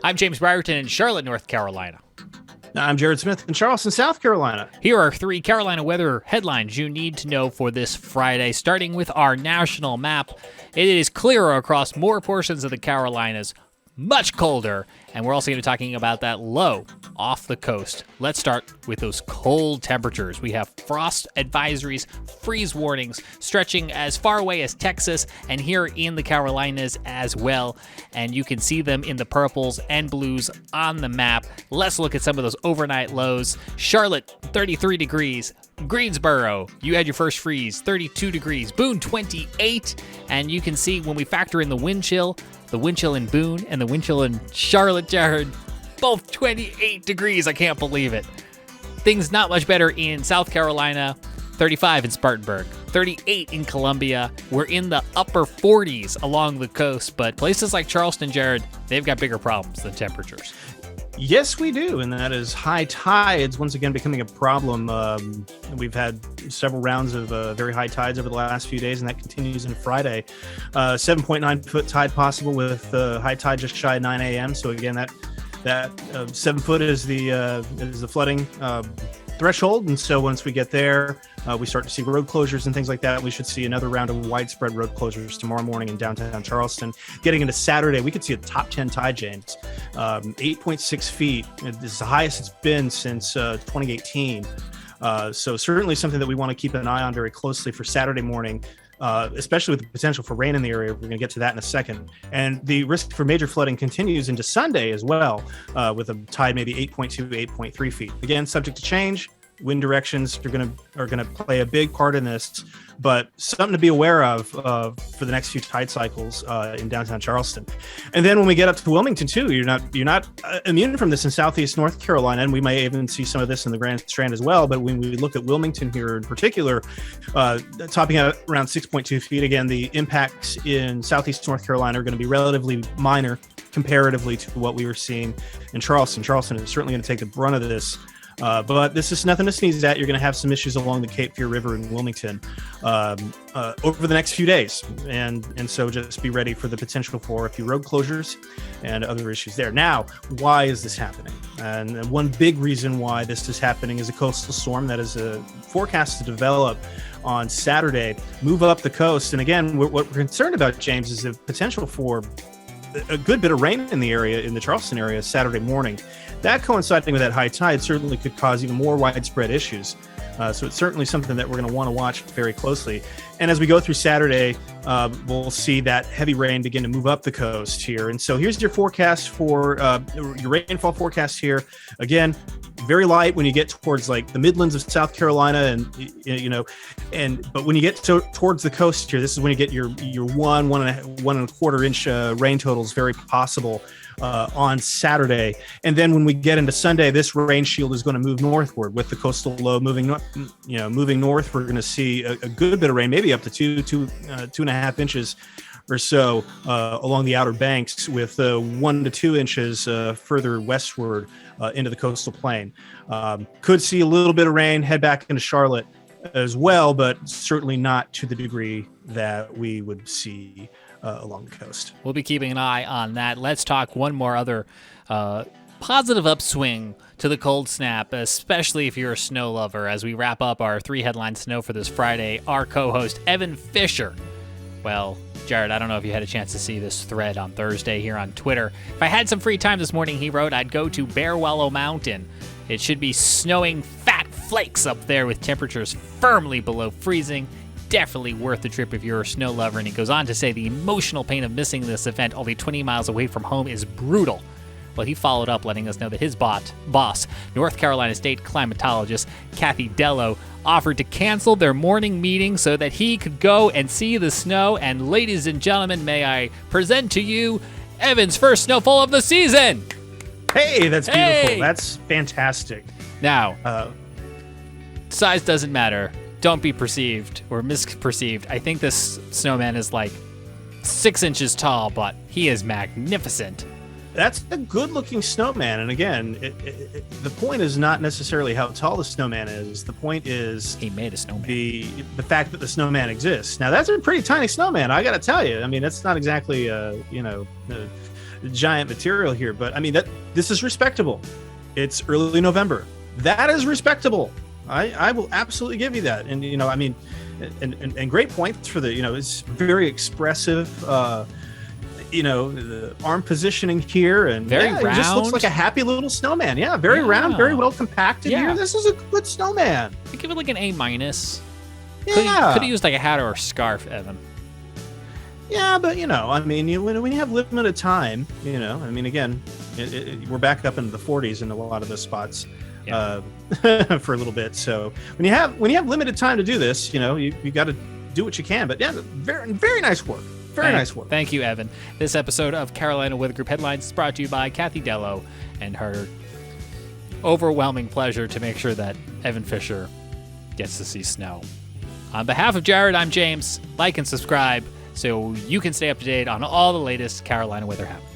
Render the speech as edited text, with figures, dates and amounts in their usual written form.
I'm James Brierton in Charlotte, North Carolina. I'm Jared Smith in Charleston, South Carolina. Here are 3 Carolina weather headlines you need to know for this Friday, starting with our national map. It is clearer across more portions of the Carolinas, much colder, and we're also going to be talking about that low off the coast. Let's start with those cold temperatures. We have frost advisories, freeze warnings stretching as far away as Texas and here in the Carolinas as well. And you can see them in the purples and blues on the map. Let's look at some of those overnight lows. Charlotte, 33 degrees. Greensboro, you had your first freeze, 32 degrees. Boone, 28. And you can see when we factor in the wind chill in Boone and the wind chill in Charlotte, Jared, both 28 degrees. I can't believe it. Things not much better in South Carolina, 35 in Spartanburg, 38 in Columbia. We're in the upper 40s along the coast, but places like Charleston, Jared, they've got bigger problems than temperatures. Yes, we do, and that is high tides once again becoming a problem. We've had several rounds of very high tides over the last few days, and that continues on Friday. 7.9 foot tide possible with high tide just shy of 9 a.m. So again, that 7 foot is the flooding threshold, and so once we get there, we start to see road closures and things like that. We should see another round of widespread road closures tomorrow morning in downtown Charleston. Getting into Saturday, we could see a top 10 tide, James. 8.6 feet. This is the highest it's been since 2018. So certainly something that we want to keep an eye on very closely for Saturday morning. Especially with the potential for rain in the area. We're going to get to that in a second. And the risk for major flooding continues into Sunday as well, with a tide maybe 8.2, 8.3 feet. Again, subject to change. Wind directions are going to play a big part in this, but something to be aware of for the next few tide cycles in downtown Charleston. And then when we get up to Wilmington too, you're not immune from this in southeast North Carolina, and we may even see some of this in the Grand Strand as well. But when we look at Wilmington here in particular, topping out around 6.2 feet, again, the impacts in southeast North Carolina are going to be relatively minor comparatively to what we were seeing in Charleston. Charleston is certainly going to take the brunt of this. But this is nothing to sneeze at. You're going to have some issues along the Cape Fear River in Wilmington over the next few days. And so just be ready for the potential for a few road closures and other issues there. Now, why is this happening? And one big reason why this is happening is a coastal storm that is forecast to develop on Saturday, move up the coast. And again, what we're concerned about, James, is the potential for a good bit of rain in the area, in the Charleston area, Saturday morning. That coinciding with that high tide certainly could cause even more widespread issues. So it's certainly something that we're going to want to watch very closely. And as we go through Saturday, we'll see that heavy rain begin to move up the coast here. And so here's your forecast for your rainfall forecast here. Again, very light when you get towards like the Midlands of South Carolina, but when you get towards the coast here, this is when you get your 1.25 inch rain totals very possible on Saturday. And then when we get into Sunday, this rain shield is going to move northward with the coastal low moving north. We're going to see a good bit of rain, maybe up to 2.5 inches or so along the outer banks, with 1 to 2 inches further westward into the coastal plain. Could see a little bit of rain head back into Charlotte as well, but certainly not to the degree that we would see along the coast. We'll be keeping an eye on that. Let's talk one more other positive upswing to the cold snap, especially if you're a snow lover. As we wrap up our 3 headline snow for this Friday, our co-host Evan Fisher. Well, Jared, I don't know if you had a chance to see this thread on Thursday here on Twitter. If I had some free time this morning, he wrote, I'd go to Bear Wallow Mountain. It should be snowing fat flakes up there with temperatures firmly below freezing. Definitely worth the trip if you're a snow lover. And he goes on to say the emotional pain of missing this event only 20 miles away from home is brutal. Well, he followed up letting us know that his boss, North Carolina State climatologist Kathy Dello, offered to cancel their morning meeting so that he could go and see the snow. And ladies and gentlemen, may I present to you Evan's first snowfall of the season. Hey, that's beautiful. Hey! That's fantastic. Now, size doesn't matter. Don't be perceived or misperceived. I think this snowman is like 6 inches tall, but he is magnificent. That's a good-looking snowman. And again, the point is not necessarily how tall the snowman is. The point is he made a snowman. The fact that the snowman exists. Now, that's a pretty tiny snowman, I got to tell you. I mean, that's not exactly, giant material here, but I mean this is respectable. It's early November. That is respectable. I will absolutely give you that. And I mean, and great points for the it's very expressive. The arm positioning here, and very round. It just looks like a happy little snowman. Yeah, very round, very well compacted here. This is a good snowman. I give it like an A-. Yeah. Could have used like a hat or a scarf, Evan. Yeah, but I mean, when you have limited time, I mean, again, we're back up into the 40s in a lot of the spots for a little bit. So when you have limited time to do this, you got to do what you can. But yeah, very nice work. Nice work. Thank you, Evan. This episode of Carolina Weather Group Headlines is brought to you by Kathy Dello and her overwhelming pleasure to make sure that Evan Fisher gets to see snow. On behalf of Jared, I'm James. Like and subscribe so you can stay up to date on all the latest Carolina weather happenings.